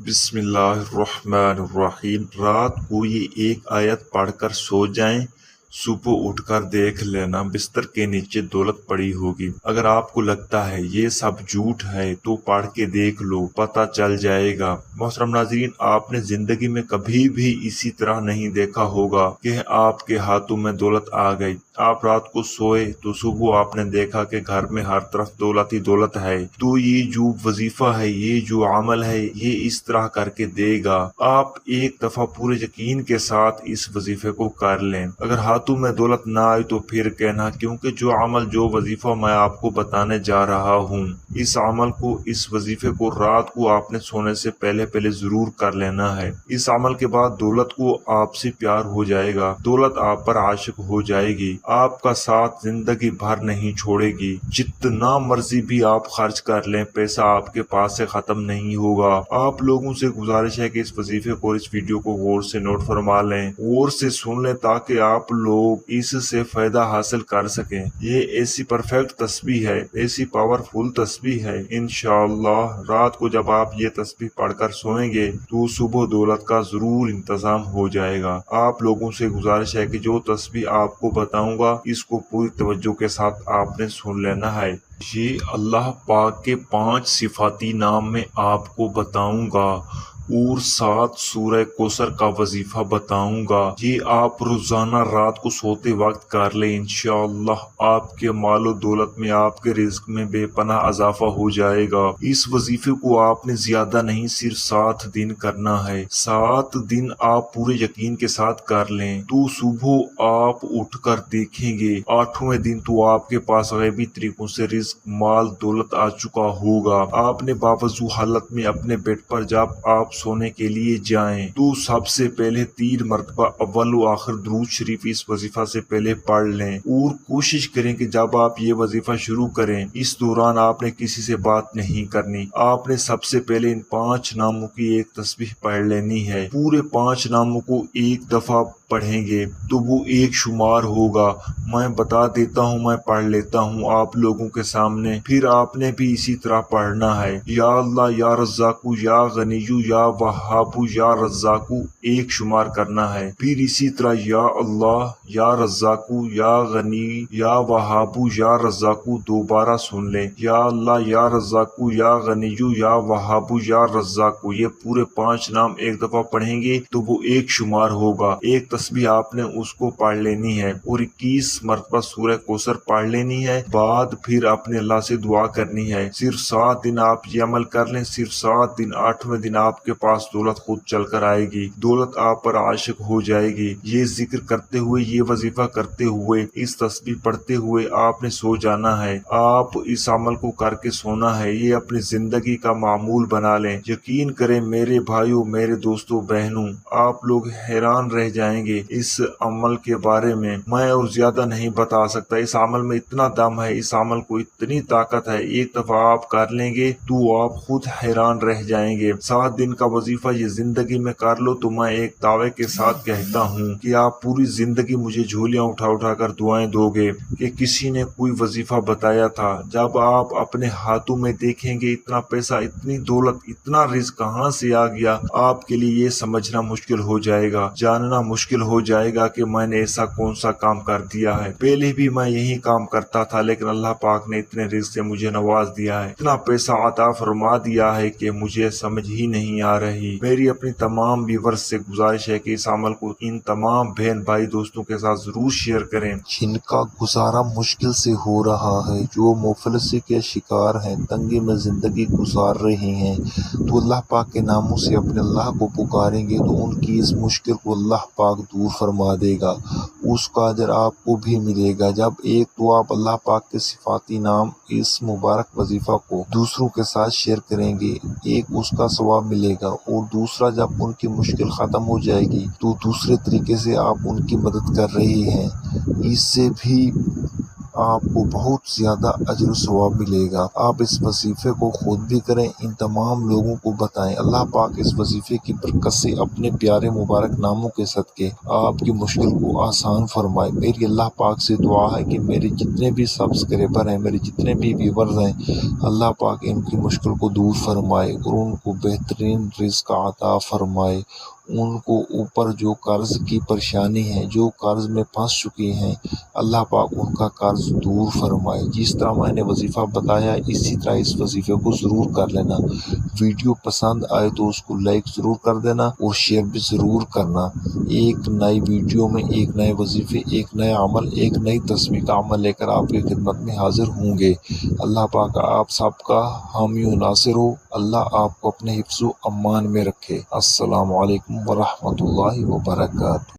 بسم اللہ الرحمن الرحیم۔ رات کو یہ ایک آیت پڑھ کر سو جائیں، صبح اٹھ کر دیکھ لینا بستر کے نیچے دولت پڑی ہوگی۔ اگر آپ کو لگتا ہے یہ سب جھوٹ ہے تو پڑھ کے دیکھ لو، پتہ چل جائے گا۔ محترم ناظرین، آپ نے زندگی میں کبھی بھی اسی طرح نہیں دیکھا ہوگا کہ آپ کے ہاتھوں میں دولت آ گئی۔ آپ رات کو سوئے تو صبح آپ نے دیکھا کہ گھر میں ہر طرف دولت ہی دولت ہے۔ تو یہ جو وظیفہ ہے، یہ جو عمل ہے، یہ اس طرح کر کے دے گا۔ آپ ایک دفعہ پورے یقین کے ساتھ اس وظیفے کو کر لیں۔ اگر ہاتھوں میں دولت نہ آئے تو پھر کہنا، کیونکہ جو عمل، جو وظیفہ میں آپ کو بتانے جا رہا ہوں، اس عمل کو، اس وظیفے کو رات کو آپ نے سونے سے پہلے ضرور کر لینا ہے۔ اس عمل کے بعد دولت کو آپ سے پیار ہو جائے گا، دولت آپ پر عاشق ہو جائے گی، آپ کا ساتھ زندگی بھر نہیں چھوڑے گی۔ جتنا مرضی بھی آپ خرچ کر لیں، پیسہ آپ کے پاس سے ختم نہیں ہوگا۔ آپ لوگوں سے گزارش ہے کہ اس وظیفے کو اور اس ویڈیو کو غور سے نوٹ فرما لیں، غور سے سن لیں، تاکہ آپ لوگ اس سے فائدہ حاصل کر سکیں۔ یہ ایسی پرفیکٹ تسبیح ہے، ایسی پاورفل تسبیح ہے، انشاءاللہ رات کو جب آپ یہ تسبیح پڑھ کر سوئیں گے تو صبح دولت کا ضرور انتظام ہو جائے گا۔ آپ لوگوں سے گزارش ہے کہ جو تسبیح آپ کو بتاؤں گا، اس کو پوری توجہ کے ساتھ آپ نے سن لینا ہے۔ یہ اللہ پاک کے 5 صفاتی نام میں آپ کو بتاؤں گا اور 7 سورہ کوثر کا وظیفہ بتاؤں گا۔ یہ آپ روزانہ رات کو سوتے وقت کر لیں، انشاءاللہ آپ کے مال و دولت میں، آپ کے رزق میں بے پناہ اضافہ ہو جائے گا۔ اس وظیفے کو آپ نے زیادہ نہیں، صرف 7 دن کرنا ہے۔ 7 دن آپ پورے یقین کے ساتھ کر لیں تو صبح آپ اٹھ کر دیکھیں گے 8ویں دن تو آپ کے پاس غیبی طریقوں سے رزق، مال، دولت آ چکا ہوگا۔ آپ نے باوضو حالت میں اپنے بیڈ پر جب آپ سونے کے لیے جائیں تو سب سے پہلے 3 مرتبہ اول و آخر درود شریف اس وظیفہ سے پہلے پڑھ لیں، اور کوشش کریں کہ جب آپ یہ وظیفہ شروع کریں، اس دوران آپ نے کسی سے بات نہیں کرنی۔ آپ نے سب سے پہلے ان 5 ناموں کی ایک تسبیح پڑھ لینی ہے۔ پورے 5 ناموں کو ایک دفعہ پڑھیں گے تو وہ ایک شمار ہوگا۔ میں بتا دیتا ہوں، میں پڑھ لیتا ہوں آپ لوگوں کے سامنے، پھر آپ نے بھی اسی طرح پڑھنا ہے۔ یا اللہ یا رزاقو یا غنیو یا وہابو یا رزاقو ایک شمار کرنا ہے، پھر اسی طرح یا اللہ یا رزاقو یا غنی یا وہابو یا رزاقو دوبارہ سن لیں۔ یا اللہ یا رزاقو یا غنیو یا وہابو یا رزاقو، یہ پورے 5 نام ایک دفعہ پڑھیں گے تو وہ ایک شمار ہوگا۔ ایک تسبیح آپ نے اس کو پڑھ لینی ہے اور 21 مرتبہ سورہ کوثر پڑھ لینی ہے۔ بعد پھر اپنے اللہ سے دعا کرنی ہے۔ صرف 7 دن آپ یہ عمل کر لیں، صرف 7 دن، 8ویں دن آپ کے پاس دولت خود چل کر آئے گی، دولت آپ پر عاشق ہو جائے گی۔ یہ ذکر کرتے ہوئے، یہ وظیفہ کرتے ہوئے، اس تسبیح پڑھتے ہوئے آپ نے سو جانا ہے۔ آپ اس عمل کو کر کے سونا ہے، یہ اپنی زندگی کا معمول بنا لیں۔ یقین کریں میرے بھائیوں، میرے دوستوں، بہنوں، آپ لوگ حیران رہ جائیں گے اس عمل کے بارے میں۔ میں اور زیادہ نہیں بتا سکتا، اس عمل میں اتنا دم ہے، اس عمل کو اتنی طاقت ہے، ایک دفعہ آپ کر لیں گے تو آپ خود حیران رہ جائیں گے۔ 7 دن کا وظیفہ یہ زندگی میں کر لو تو میں ایک دعوے کے ساتھ کہتا ہوں کہ آپ پوری زندگی مجھے جھولیاں اٹھا کر دعائیں دو گے کہ کسی نے کوئی وظیفہ بتایا تھا۔ جب آپ اپنے ہاتھوں میں دیکھیں گے اتنا پیسہ، اتنی دولت، اتنا رزق کہاں سے آ گیا، آپ کے لیے یہ سمجھنا مشکل ہو جائے گا، جاننا مشکل ہو جائے گا کہ میں نے ایسا کون سا کام کر دیا ہے۔ پہلے بھی میں یہی کام کرتا تھا، لیکن اللہ پاک نے اتنے رزق سے مجھے نواز دیا ہے، اتنا پیسہ عطا فرما دیا ہے کہ مجھے سمجھ ہی نہیں آ رہی۔ میری اپنی تمام ویورز سے گزارش ہے کہ اس عمل کو ان تمام بہن بھائی دوستوں کے ساتھ ضرور شیئر کریں جن کا گزارا مشکل سے ہو رہا ہے، جو مفلسی کے شکار ہیں، تنگی میں زندگی گزار رہے ہیں، تو اللہ پاک کے ناموں سے اپنے اللہ کو پکاریں گے تو ان کی اس مشکل کو اللہ پاک دور فرما دے گا، اس کا اجر آپ کو بھی ملے گا۔ جب ایک تو آپ اللہ پاک کے صفاتی نام، اس مبارک وظیفہ کو دوسروں کے ساتھ شیئر کریں گے، ایک اس کا ثواب ملے گا، اور دوسرا جب ان کی مشکل ختم ہو جائے گی تو دوسرے طریقے سے آپ ان کی مدد کر رہے ہیں۔ اس سے بھی آپ کو بہت زیادہ اجر و ثواب ملے گا۔ آپ اس وظیفے کو خود بھی کریں، ان تمام لوگوں کو بتائیں۔ اللہ پاک اس وظیفے کی برکت سے اپنے پیارے مبارک ناموں کے صدقے آپ کی مشکل کو آسان فرمائے۔ میری اللہ پاک سے دعا ہے کہ میرے جتنے بھی سبسکرائبر ہیں، میرے جتنے بھی ویورز ہیں، اللہ پاک ان کی مشکل کو دور فرمائے اور ان کو بہترین رزق عطا فرمائے۔ ان کو اوپر جو قرض کی پریشانی ہے، جو قرض میں پھنس چکی ہیں، اللہ پاک ان کا قرض دور فرمائے۔ جس طرح میں نے وظیفہ بتایا اسی طرح اس وظیفے کو ضرور کر لینا۔ ویڈیو پسند آئے تو اس کو لائک ضرور کر دینا اور شیئر بھی ضرور کرنا۔ ایک نئی ویڈیو میں ایک نئے وظیفے، ایک نیا عمل، ایک نئی تصویر کا عمل لے کر آپ کی خدمت میں حاضر ہوں گے۔ اللہ پاک آپ سب کا حامی و ناصر ہو۔ اللہ آپ کو اپنے حفظ و امان میں رکھے۔ السلام علیکم ورحمۃ اللہ وبرکاتہ۔